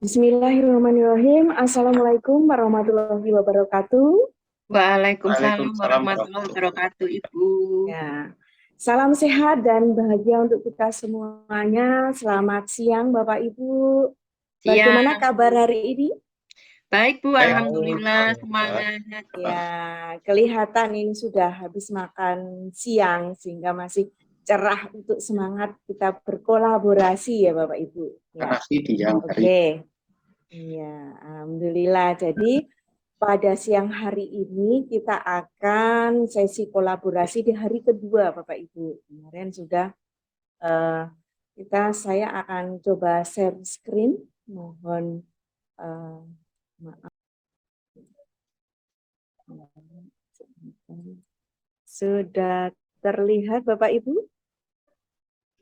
Bismillahirrahmanirrahim. Assalamualaikum warahmatullahi wabarakatuh. Waalaikumsalam Waalaikumsalam warahmatullahi warahmatullahi wabarakatuh, Ibu. Ya, salam sehat dan bahagia untuk kita semuanya. Selamat siang, Bapak Ibu. Bagaimana Siang. kabar hari ini? Baik, Bu. Baik, Baik, Alhamdulillah, Pak. semangat. Ya, kelihatan ini sudah habis makan siang sehingga masih cerah untuk semangat kita berkolaborasi ya, Bapak Ibu. Ya, kasih di yang hari oke. Iya, alhamdulillah. Jadi pada siang hari ini kita akan sesi kolaborasi di hari kedua, Bapak Ibu. Kemarin sudah eh, saya akan coba share screen. Mohon maaf. Sudah terlihat, Bapak Ibu?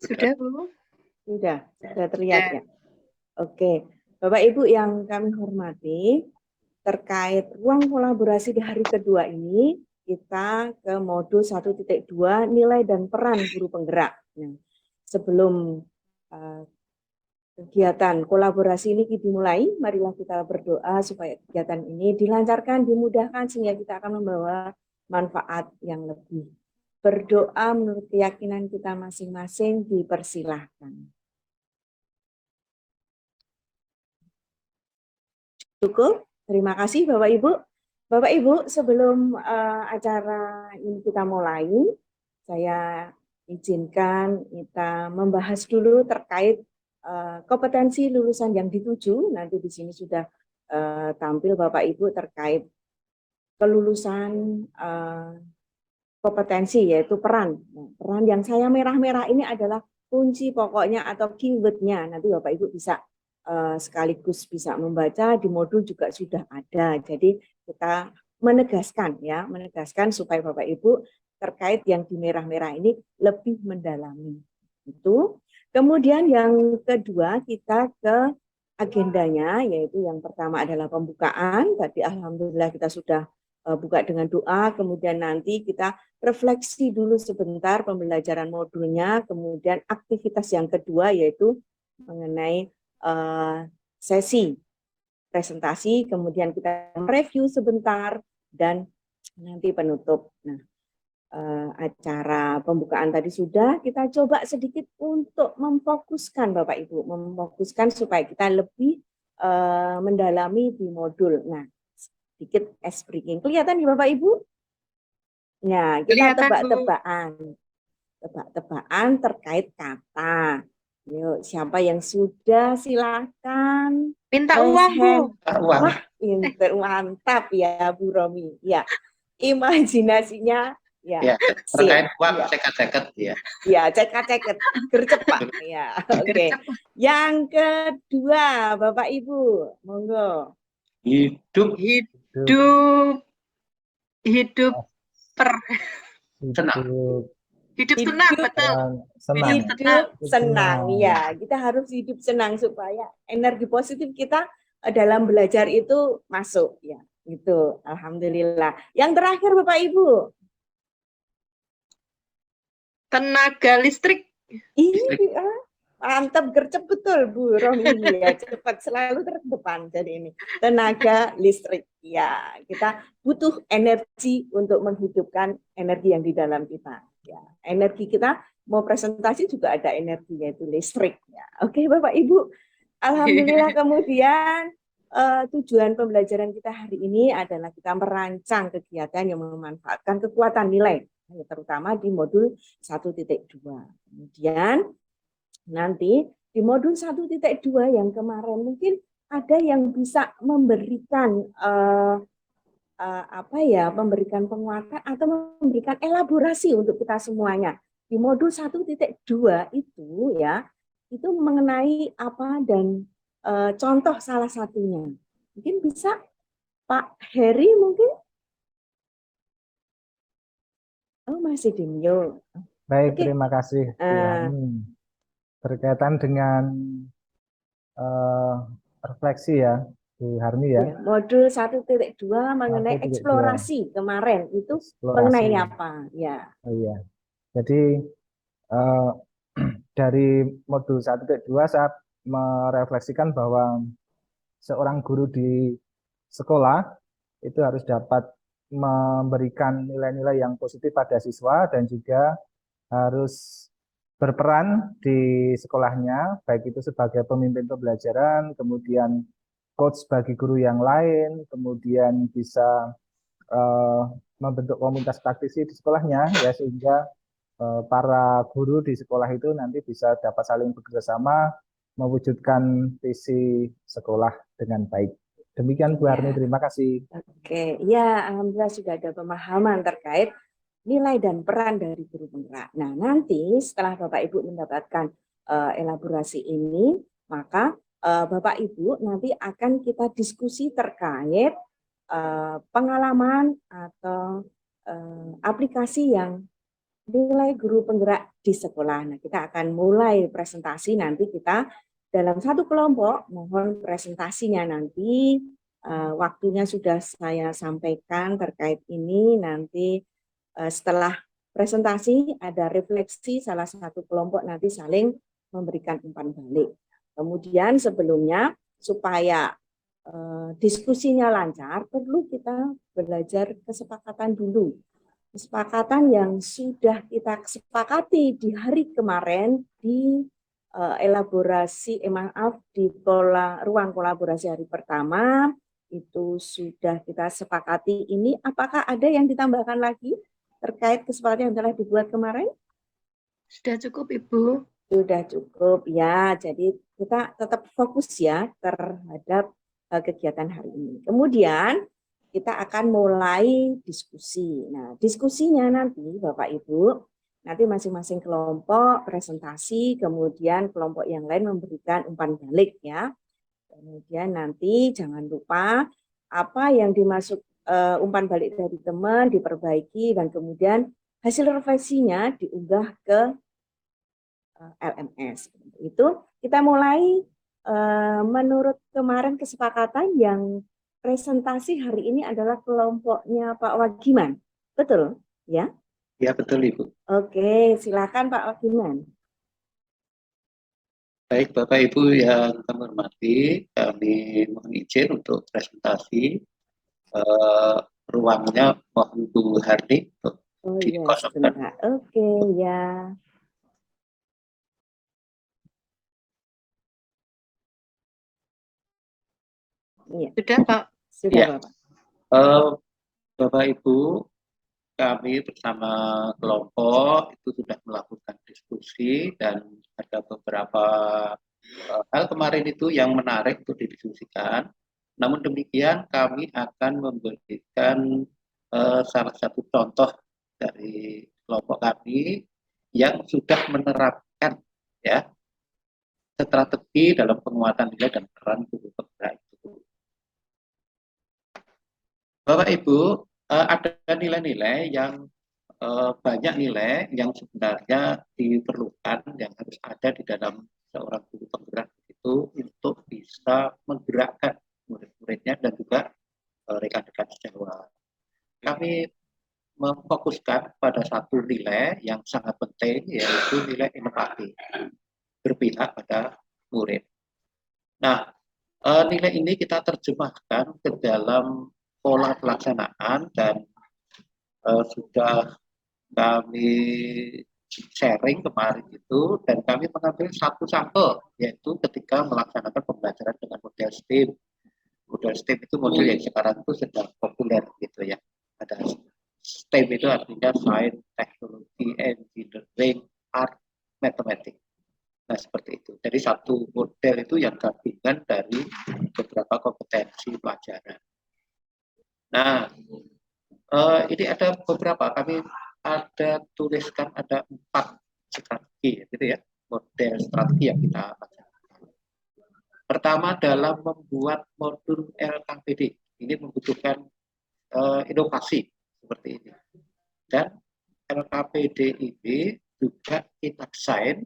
Sudah, Bu? Sudah terlihat ya. Oke, Bapak Ibu yang kami hormati, terkait ruang kolaborasi di hari kedua ini, kita ke modul 1.2 nilai dan peran guru penggerak. Nah, sebelum kegiatan kolaborasi ini dimulai, marilah kita berdoa supaya kegiatan ini dilancarkan, dimudahkan, sehingga kita akan membawa manfaat yang lebih. Berdoa menurut keyakinan kita masing-masing, dipersilahkan. Cukup, terima kasih Bapak Ibu. Bapak Ibu, sebelum acara ini kita mulai, saya izinkan kita membahas dulu terkait kompetensi lulusan yang dituju. Nanti di sini sudah tampil Bapak Ibu terkait kelulusan kompetensi, yaitu peran. Nah, peran yang saya merah-merah ini adalah kunci pokoknya atau keywordnya. Nanti Bapak Ibu bisa sekaligus bisa membaca, di modul juga sudah ada. Jadi kita menegaskan supaya Bapak Ibu terkait yang di merah-merah ini lebih mendalami. Itu. Kemudian yang kedua kita ke agendanya, yaitu yang pertama adalah pembukaan. Tadi alhamdulillah kita sudah buka dengan doa, kemudian nanti kita refleksi dulu sebentar pembelajaran modulnya, kemudian aktivitas yang kedua yaitu mengenai sesi presentasi, kemudian kita review sebentar, dan nanti penutup. Nah, acara pembukaan tadi sudah, kita coba sedikit untuk memfokuskan Bapak Ibu, memfokuskan supaya kita lebih mendalami di modul. Nah, sedikit es breaking. Kelihatan ya Bapak Ibu? Nah, kita Kelihatan, Bu. tebak-tebakan terkait kata. Yuk, siapa yang sudah silakan Minta raise uang, Bu. hand. uang. Wah, mantap ya Bu Romi. Ya, imajinasinya ya. Ya, terkait uang Ya. ceket-ceket ya. Ya, ceket-ceket. Gercep, Pak. Ya, oke. Yang kedua, Bapak Ibu, monggo. Hidup Hidup senang. hidup senang, Hidup betul. Senang. hidup senang. Senang. Ya, kita harus hidup senang supaya energi positif kita dalam belajar itu masuk ya. Gitu. Alhamdulillah. Yang terakhir Bapak Ibu. Tenaga listrik. Iya, mantap, gercep betul Bu Romi ya, cepat selalu terdepan. Jadi ini tenaga listrik. Ya, kita butuh energi untuk menghidupkan energi yang di dalam kita. Ya, energi kita mau presentasi juga ada energi yaitu listrik. Ya, oke Bapak Ibu. Alhamdulillah. Kemudian tujuan pembelajaran kita hari ini adalah kita merancang kegiatan yang memanfaatkan kekuatan nilai, terutama di modul 1.2. Kemudian nanti di modul 1.2 yang kemarin mungkin ada yang bisa memberikan memberikan penguatan atau memberikan elaborasi untuk kita semuanya. Di modul 1.2 itu ya, itu mengenai apa dan contoh salah satunya. Mungkin bisa Pak Heri mungkin? Oh, masih di mute. Baik, Oke. terima kasih Bu Hani. Berkaitan dengan refleksi ya Bu Harni ya. Modul 1.2 mengenai 1.2 eksplorasi kemarin itu eksplorasi. mengenai apa? Ya. Oh iya. Jadi dari modul 1.2 saya merefleksikan bahwa seorang guru di sekolah itu harus dapat memberikan nilai-nilai yang positif pada siswa dan juga harus berperan di sekolahnya, baik itu sebagai pemimpin pembelajaran, kemudian coach bagi guru yang lain, kemudian bisa eh, membentuk komunitas praktisi di sekolahnya, ya sehingga para guru di sekolah itu nanti bisa dapat saling bekerja sama mewujudkan visi sekolah dengan baik. Demikian Bu Arni, Ya, terima kasih. oke. Ya, alhamdulillah sudah ada pemahaman terkait nilai dan peran dari guru penggerak. Nah, nanti setelah Bapak Ibu mendapatkan elaborasi ini, maka Bapak Ibu nanti akan kita diskusi terkait pengalaman atau aplikasi yang nilai guru penggerak di sekolah. Nah, kita akan mulai presentasi nanti kita dalam satu kelompok. Mohon presentasinya nanti waktunya sudah saya sampaikan terkait ini. Nanti setelah presentasi ada refleksi salah satu kelompok nanti saling memberikan umpan balik. Kemudian sebelumnya supaya diskusinya lancar perlu kita belajar kesepakatan dulu. Kesepakatan yang sudah kita sepakati di hari kemarin di elaborasi, di ruang kolaborasi hari pertama itu sudah kita sepakati ini. Apakah ada yang ditambahkan lagi terkait kesepakatan yang telah dibuat kemarin? Sudah cukup, Ibu. Sudah cukup ya. Jadi kita tetap fokus ya terhadap kegiatan hari ini. Kemudian kita akan mulai diskusi. Nah, diskusinya nanti Bapak Ibu, nanti masing-masing kelompok presentasi, kemudian kelompok yang lain memberikan umpan balik ya. Kemudian nanti jangan lupa apa yang dimasuk umpan balik dari teman diperbaiki dan kemudian hasil refleksinya diunggah ke LMS. Itu kita mulai menurut kemarin kesepakatan yang presentasi hari ini adalah kelompoknya Pak Wagiman. Betul ya? Ya, betul Ibu. Oke, silakan Pak Wagiman. Baik Bapak Ibu yang kami hormati, kami mohon izin untuk presentasi. Ruangnya mohon Bu Harni untuk Oh iya, dikosongkan. sebentar. Oke, ya. Iya, Sudah, Pak. sudah Ya. Bapak. Bapak Ibu, kami bersama kelompok itu sudah melakukan diskusi dan ada beberapa hal kemarin itu yang menarik untuk didiskusikan. Namun demikian kami akan memberikan salah satu contoh dari kelompok kami yang sudah menerapkan ya strategi dalam penguatan nilai dan peran guru penggerak itu. Bapak Ibu, ada nilai-nilai yang banyak nilai yang sebenarnya diperlukan yang harus ada di dalam seorang guru penggerak itu untuk bisa menggerakkan murid-muridnya dan juga rekan-rekan sejawat. Kami memfokuskan pada satu nilai yang sangat penting, yaitu nilai inovasi berpihak pada murid. Nah, nilai ini kita terjemahkan ke dalam pola pelaksanaan dan sudah kami sharing kemarin itu dan kami mengambil satu sampel yaitu ketika melaksanakan pembelajaran dengan model STEAM. Model STEAM itu model yang sekarang itu sedang populer gitu ya. Ada STEM itu artinya Science, Technology, Engineering, Art, Mathematics. Nah seperti itu. Jadi satu model itu yang gabungan dari beberapa kompetensi pelajaran. Nah ini ada beberapa kami ada tuliskan ada 4 strategi gitu ya, model strategi yang kita laksanakan. Pertama dalam membuat modul LKPD ini membutuhkan inovasi seperti ini. Dan LKPD ini juga kita desain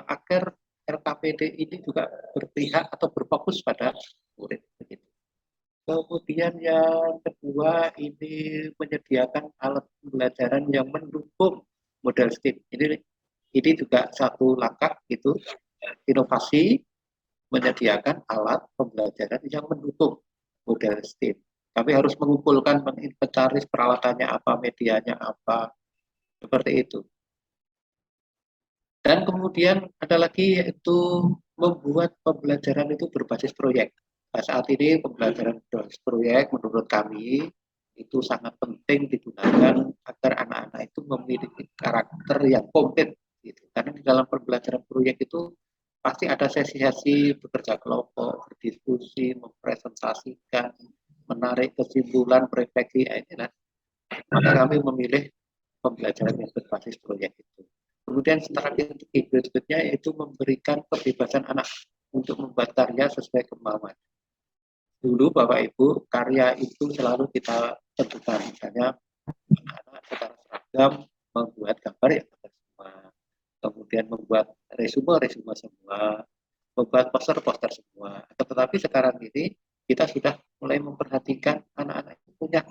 agar LKPD ini juga berpihak atau berfokus pada murid begitu. Kemudian yang kedua ini menyediakan alat pembelajaran yang mendukung model STEAM. Ini juga satu langkah itu inovasi menyediakan alat pembelajaran yang mendukung model STEAM. Kami harus mengumpulkan, menginventaris peralatannya apa, medianya apa, seperti itu. Dan kemudian ada lagi yaitu membuat pembelajaran itu berbasis proyek. Nah, saat ini pembelajaran berbasis proyek menurut kami itu sangat penting digunakan agar anak-anak itu memiliki karakter yang komplit. Gitu. Karena di dalam pembelajaran proyek itu pasti ada sesi-sesi bekerja kelompok, berdiskusi, mempresentasikan, menarik kesimpulan, refleksi. Maka kami memilih pembelajaran yang berbasis proyek itu. Kemudian strategi berikutnya yaitu memberikan kebebasan anak untuk membuat karya sesuai kemauan. Dulu Bapak Ibu, karya itu selalu kita tentukan. Misalnya anak-anak secara seragam membuat gambar ya gambar semua. Kemudian membuat resume semua. Membuat poster semua. Tetapi sekarang ini kita sudah mulai memperhatikan anak-anak yang punya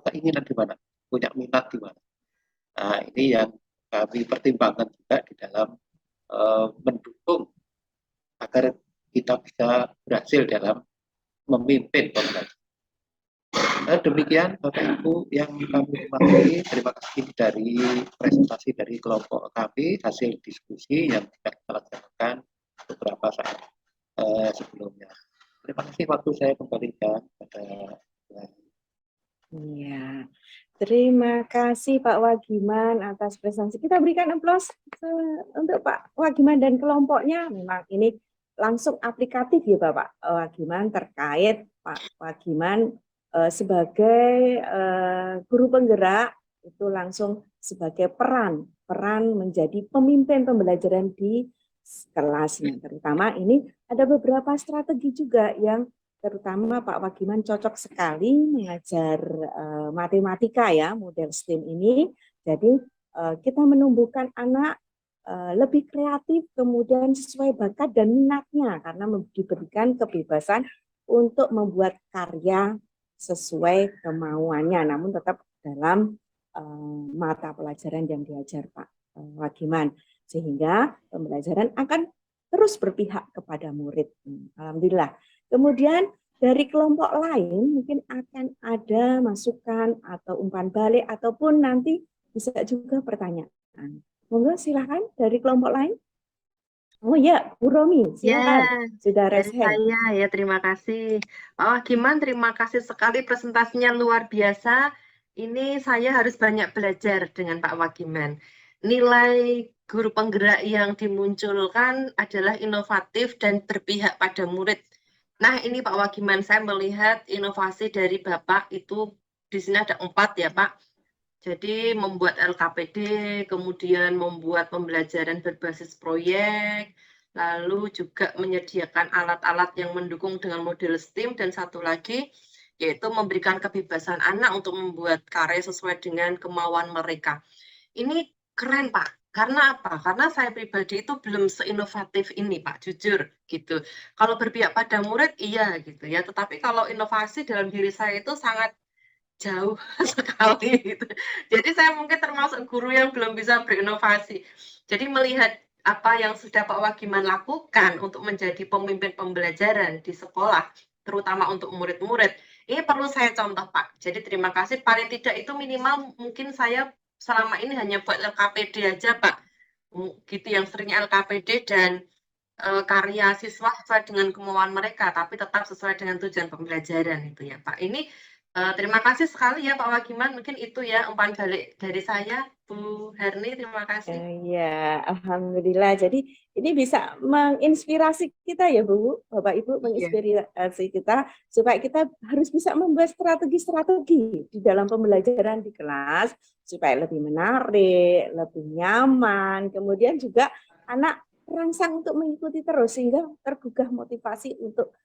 keinginan di mana, punya minat di mana. Nah, ini yang kami pertimbangkan juga di dalam mendukung agar kita bisa berhasil dalam memimpin pembelajaran. Demikian Bapak Ibu yang kami hormati, terima kasih dari presentasi dari kelompok kami, hasil diskusi yang kita laksanakan beberapa saat sebelumnya. Terima kasih, waktu saya kembalikan pada Iya, terima kasih Pak Wagiman atas presentasi. Kita berikan aplaus untuk Pak Wagiman dan kelompoknya. Memang ini langsung aplikatif ya Bapak Wagiman terkait Pak Wagiman sebagai guru penggerak itu langsung sebagai peran menjadi pemimpin pembelajaran di kelasnya. Terutama ini ada beberapa strategi juga yang terutama Pak Wagiman cocok sekali mengajar matematika ya, model STEAM ini. Jadi kita menumbuhkan anak lebih kreatif, kemudian sesuai bakat dan minatnya, karena diberikan kebebasan untuk membuat karya sesuai kemauannya, namun tetap dalam mata pelajaran yang diajar Pak Wagiman. Sehingga pembelajaran akan terus berpihak kepada murid. Alhamdulillah. Kemudian dari kelompok lain mungkin akan ada masukan atau umpan balik ataupun nanti bisa juga pertanyaan. Monggo silakan dari kelompok lain. Oh ya, Bu Romi, silakan. Ya, Sudah dari raise hand. saya ya, terima kasih. Pak Wagiman, terima kasih sekali presentasinya luar biasa. Ini saya harus banyak belajar dengan Pak Wagiman. Nilai guru penggerak yang dimunculkan adalah inovatif dan berpihak pada murid. Nah, ini Pak Wagiman, saya melihat inovasi dari Bapak itu di sini ada 4 ya Pak. Jadi membuat LKPD, kemudian membuat pembelajaran berbasis proyek, lalu juga menyediakan alat-alat yang mendukung dengan model STEAM, dan satu lagi yaitu memberikan kebebasan anak untuk membuat karya sesuai dengan kemauan mereka. Ini keren Pak, karena apa? Karena saya pribadi itu belum seinovatif ini Pak, jujur gitu. Kalau berpihak pada murid iya gitu ya, tetapi kalau inovasi dalam diri saya itu sangat jauh sekali gitu. Jadi saya mungkin termasuk guru yang belum bisa berinovasi. Jadi melihat apa yang sudah Pak Wagiman lakukan untuk menjadi pemimpin pembelajaran di sekolah, terutama untuk murid-murid, ini perlu saya contoh Pak. Jadi terima kasih, paling tidak itu minimal mungkin saya selama ini hanya buat LKPD aja Pak. Gitu yang seringnya LKPD dan karya siswa sesuai dengan kemauan mereka, tapi tetap sesuai dengan tujuan pembelajaran itu ya Pak. Ini terima kasih sekali ya Pak Wagiman, mungkin itu ya umpan balik dari saya, Bu Herni, terima kasih. Ya, alhamdulillah. Jadi ini bisa menginspirasi kita ya Bu, Bapak Ibu, menginspirasi kita supaya kita harus bisa membuat strategi-strategi di dalam pembelajaran di kelas supaya lebih menarik, lebih nyaman, kemudian juga anak terangsang untuk mengikuti terus sehingga tergugah motivasi untuk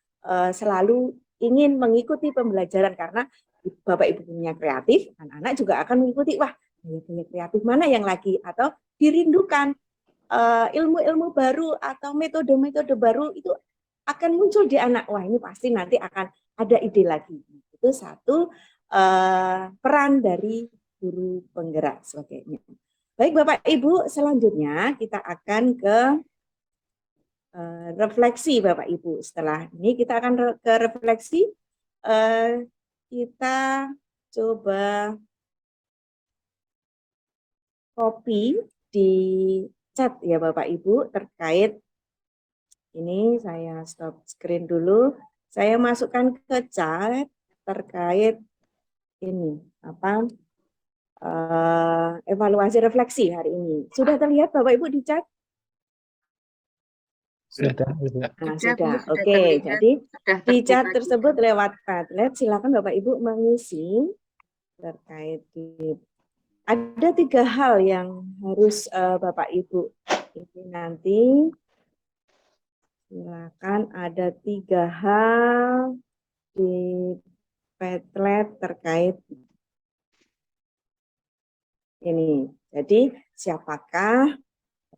selalu ingin mengikuti pembelajaran karena Bapak Ibu punya kreatif, anak-anak juga akan mengikuti, wah gaya kreatif mana yang lagi atau dirindukan ilmu-ilmu baru atau metode-metode baru itu akan muncul di anak. Wah ini pasti nanti akan ada ide lagi. Itu satu peran dari guru penggerak sebagainya. Baik Bapak Ibu, selanjutnya kita akan ke refleksi Bapak Ibu. Setelah ini kita akan ke refleksi. Kita coba copy di chat ya Bapak Ibu terkait ini. Saya stop screen dulu. Saya masukkan ke chat terkait ini apa evaluasi refleksi hari ini. Sudah terlihat Bapak Ibu di chat? Sudah, Ibu. Nah, Bu, sudah. sudah Oke, terlihat, jadi sudah di chat terbuka tersebut juga. lewat Padlet, silakan Bapak Ibu mengisi terkait di ada 3 hal yang harus Bapak Ibu ini nanti silakan ada 3 hal di Padlet terkait ini. Jadi siapakah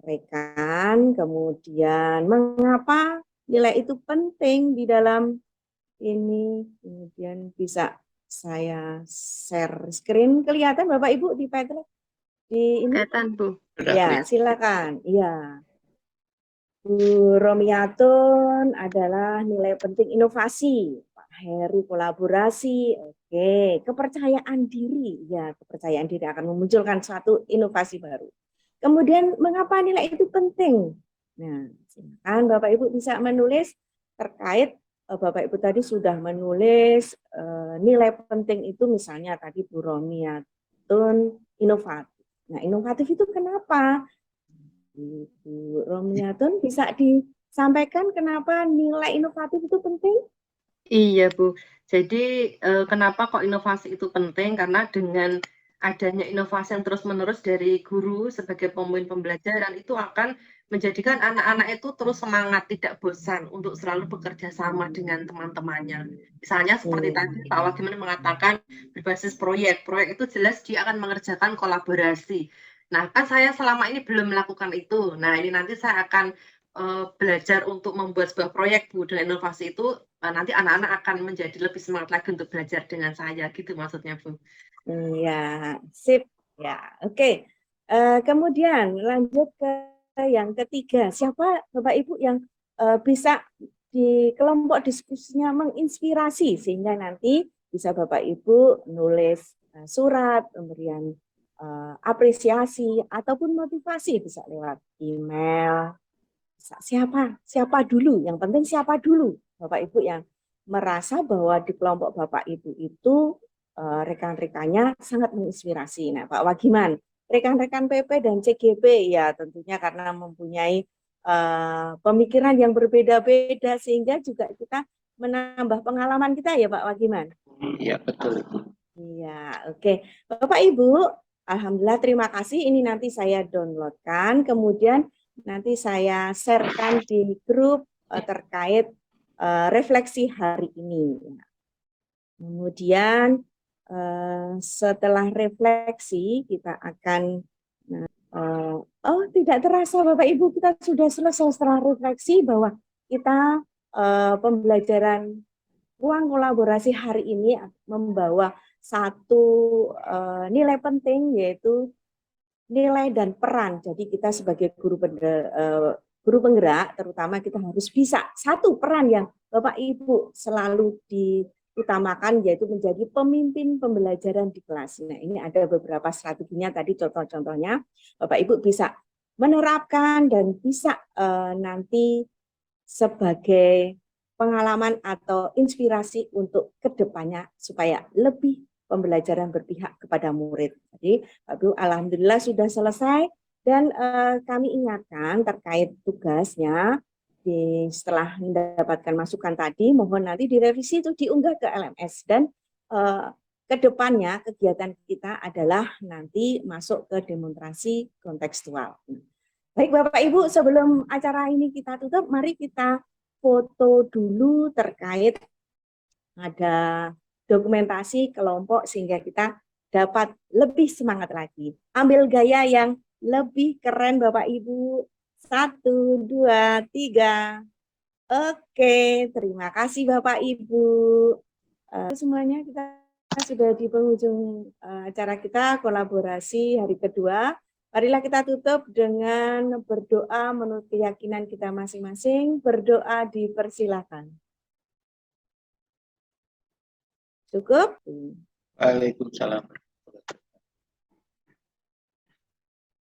rekan, kemudian mengapa nilai itu penting di dalam ini, kemudian bisa saya share screen. Kelihatan Bapak Ibu di Padlet di ini? Kelihatan, Bu. Ya, silakan. Iya. Bu Romiatun adalah nilai penting inovasi. Pak Heri kolaborasi. Oke, kepercayaan diri. Ya, kepercayaan diri akan memunculkan suatu inovasi baru. Kemudian mengapa nilai itu penting? Nah, silakan Bapak Ibu bisa menulis terkait Bapak Ibu tadi sudah menulis nilai penting itu misalnya tadi Bu Romiatun inovatif. Nah, inovatif itu kenapa? Ibu Romiatun bisa disampaikan kenapa nilai inovatif itu penting? Iya, Bu. Jadi, kenapa kok inovasi itu penting? Karena dengan adanya inovasi yang terus-menerus dari guru sebagai pemimpin pembelajaran itu akan menjadikan anak-anak itu terus semangat, tidak bosan untuk selalu bekerja sama dengan teman-temannya. Misalnya seperti tadi Pak Wagiman mengatakan berbasis proyek. Proyek itu jelas dia akan mengerjakan kolaborasi. Nah, kan saya selama ini belum melakukan itu. Nah, ini nanti saya akan belajar untuk membuat sebuah proyek, Bu. Dengan inovasi itu nanti anak-anak akan menjadi lebih semangat lagi untuk belajar dengan saya, gitu maksudnya, Bu. Ya, sip. Ya, oke. Kemudian lanjut ke yang ketiga. Siapa Bapak Ibu yang bisa di kelompok diskusinya menginspirasi sehingga nanti bisa Bapak Ibu nulis surat pemberian apresiasi ataupun motivasi bisa lewat email. Siapa dulu? Yang penting siapa dulu, Bapak Ibu yang merasa bahwa di kelompok Bapak Ibu itu rekan-rekannya sangat menginspirasi. Nah, Pak Wagiman, rekan-rekan PP dan CGP ya tentunya karena mempunyai pemikiran yang berbeda-beda sehingga juga kita menambah pengalaman kita ya Pak Wagiman. Iya, betul. Iya, oke. Bapak Ibu, alhamdulillah terima kasih. Ini nanti saya downloadkan, kemudian nanti saya sharekan di grup terkait refleksi hari ini. Kemudian setelah refleksi kita akan tidak terasa Bapak Ibu kita sudah selesai setelah refleksi bahwa kita pembelajaran ruang kolaborasi hari ini membawa satu nilai penting yaitu nilai dan peran. Jadi kita sebagai guru penggerak terutama kita harus bisa satu peran yang Bapak Ibu selalu diutamakan yaitu menjadi pemimpin pembelajaran di kelas. Nah, ini ada beberapa strateginya tadi contoh-contohnya Bapak Ibu bisa menerapkan dan bisa nanti sebagai pengalaman atau inspirasi untuk kedepannya supaya lebih pembelajaran berpihak kepada murid. Jadi, Pak Bu, alhamdulillah sudah selesai dan kami ingatkan terkait tugasnya setelah mendapatkan masukan tadi, mohon nanti direvisi itu diunggah ke LMS dan kedepannya kegiatan kita adalah nanti masuk ke demonstrasi kontekstual. Baik Bapak Ibu, sebelum acara ini kita tutup, mari kita foto dulu terkait ada dokumentasi kelompok sehingga kita dapat lebih semangat lagi. Ambil gaya yang lebih keren Bapak Ibu. 1, 2, 3. Oke, terima kasih Bapak Ibu. Semuanya kita sudah di penghujung acara kita kolaborasi hari kedua. Marilah kita tutup dengan berdoa menurut keyakinan kita masing-masing. Berdoa dipersilakan. Cukup? Waalaikumsalam.